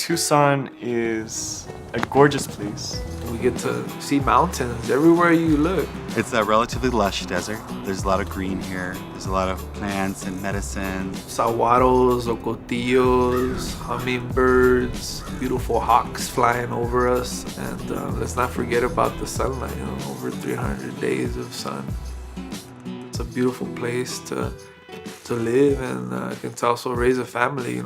Tucson is a gorgeous place. We get to see mountains everywhere you look. It's a relatively lush desert. There's a lot of green here. There's a lot of plants and medicine. Saguaros, ocotillos, hummingbirds, beautiful hawks flying over us. And let's not forget about the sunlight, over 300 days of sun. It's a beautiful place to live, and to also raise a family,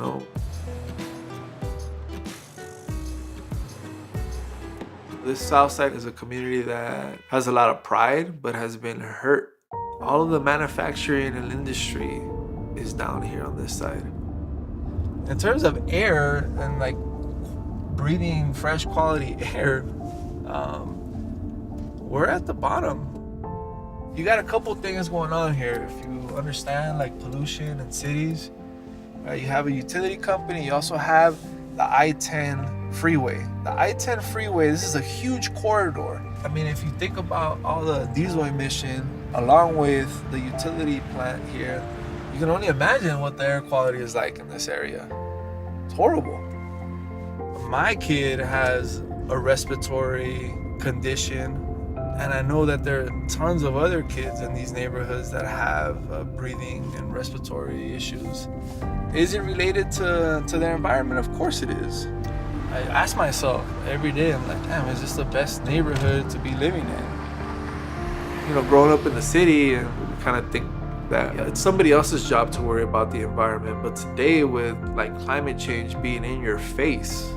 This South Side is a community that has a lot of pride, but has been hurt. All of the manufacturing and industry is down here on this side. In terms of air and like breathing fresh quality air, we're at the bottom. You got a couple things going on here. If you understand like pollution in cities, you have a utility company, you also have the I-10 freeway. The I-10 freeway, this is a huge corridor. I mean, if you think about all the diesel emission along with the utility plant here, you can only imagine what the air quality is like in this area. It's horrible. My kid has a respiratory condition, and I know that there are tons of other kids in these neighborhoods that have breathing and respiratory issues. Is it related to their environment? Of course it is. I ask myself every day, I'm like, damn, is this the best neighborhood to be living in? Growing up in the city, and we kind of think that it's somebody else's job to worry about the environment. But today, with like climate change being in your face,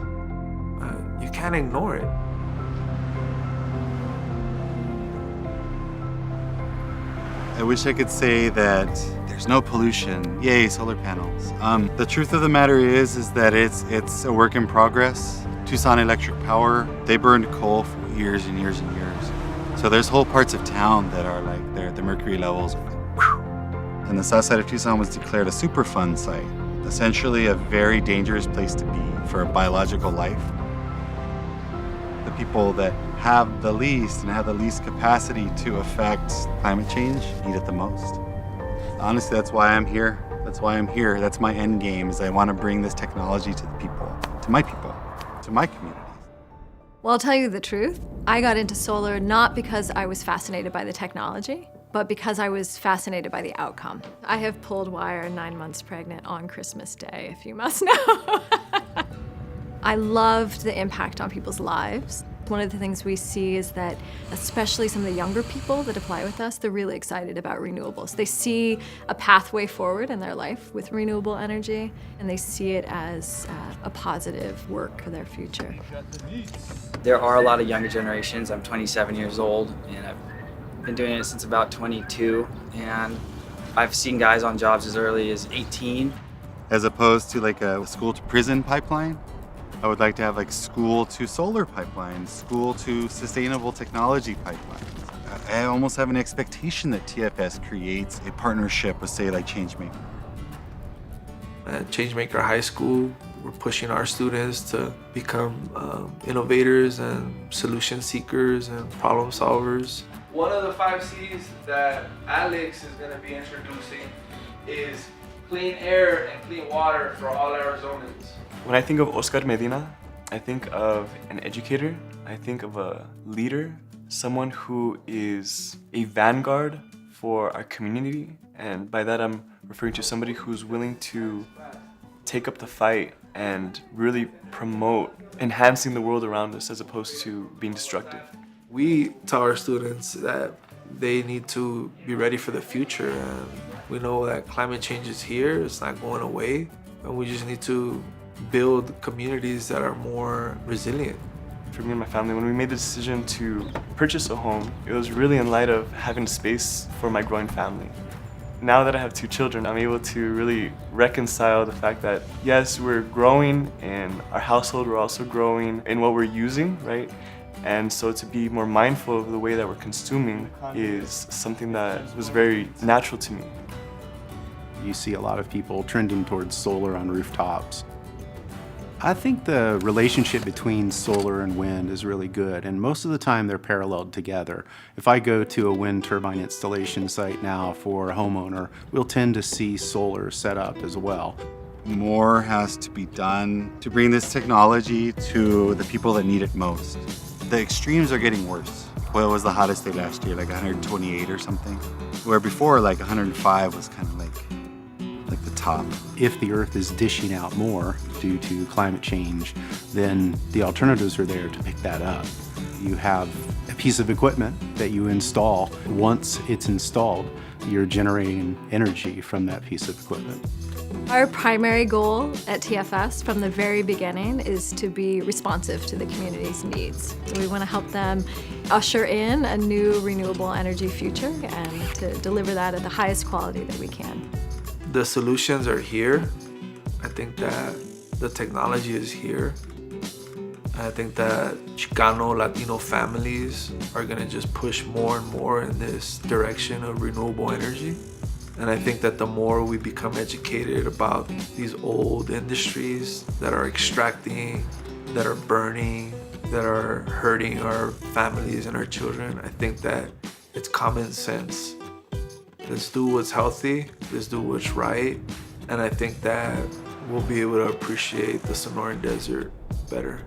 you can't ignore it. I wish I could say that there's no pollution. Yay, solar panels. The truth of the matter is that it's a work in progress. Tucson Electric Power, they burned coal for years and years and years. So there's whole parts of town that are like, the mercury levels are like, whew. And the south side of Tucson was declared a Superfund site, essentially a very dangerous place to be for biological life. The people that have the least and have the least capacity to affect climate change need it the most. Honestly, that's why I'm here. That's why I'm here. That's my end game, is I want to bring this technology to the people, to my communities. Well, I'll tell you the truth. I got into solar not because I was fascinated by the technology, but because I was fascinated by the outcome. I have pulled wire 9 months pregnant on Christmas Day, if you must know. I loved the impact on people's lives. One of the things we see is that, especially some of the younger people that apply with us, they're really excited about renewables. They see a pathway forward in their life with renewable energy, and they see it as a positive work for their future. There are a lot of younger generations. I'm 27 years old, and I've been doing it since about 22, and I've seen guys on jobs as early as 18. As opposed to like a school to prison pipeline, I would like to have like school to solar pipelines, school to sustainable technology pipelines. I almost have an expectation that TFS creates a partnership with, say, like Changemakers. At Changemaker High School, we're pushing our students to become innovators and solution seekers and problem solvers. One of the 5 C's that Alex is going to be introducing is clean air and clean water for all Arizonans. When I think of Oscar Medina, I think of an educator. I think of a leader, someone who is a vanguard for our community. And by that, I'm referring to somebody who's willing to take up the fight and really promote enhancing the world around us as opposed to being destructive. We tell our students that they need to be ready for the future. And we know that climate change is here, it's not going away. And we just need to build communities that are more resilient. For me and my family, when we made the decision to purchase a home, it was really in light of having space for my growing family. Now that I have 2 children, I'm able to really reconcile the fact that yes, we're growing in our household, we're also growing in what we're using, right? And so to be more mindful of the way that we're consuming is something that was very natural to me. You see a lot of people trending towards solar on rooftops. I think the relationship between solar and wind is really good, and most of the time they're paralleled together. If I go to a wind turbine installation site now for a homeowner, we'll tend to see solar set up as well. more has to be done to bring this technology to the people that need it most. The extremes are getting worse. What was the hottest day last year, like 128 or something? Where before, like 105 was kind of like the top. If the Earth is dishing out more due to climate change, then the alternatives are there to pick that up. You have a piece of equipment that you install. Once it's installed, you're generating energy from that piece of equipment. Our primary goal at TFS from the very beginning is to be responsive to the community's needs. So we want to help them usher in a new renewable energy future and to deliver that at the highest quality that we can. The solutions are here. I think that the technology is here. I think that Chicano, Latino families are gonna just push more and more in this direction of renewable energy. And I think that the more we become educated about these old industries that are extracting, that are burning, that are hurting our families and our children, I think that it's common sense. Let's do what's healthy, let's do what's right, and I think that we'll be able to appreciate the Sonoran Desert better.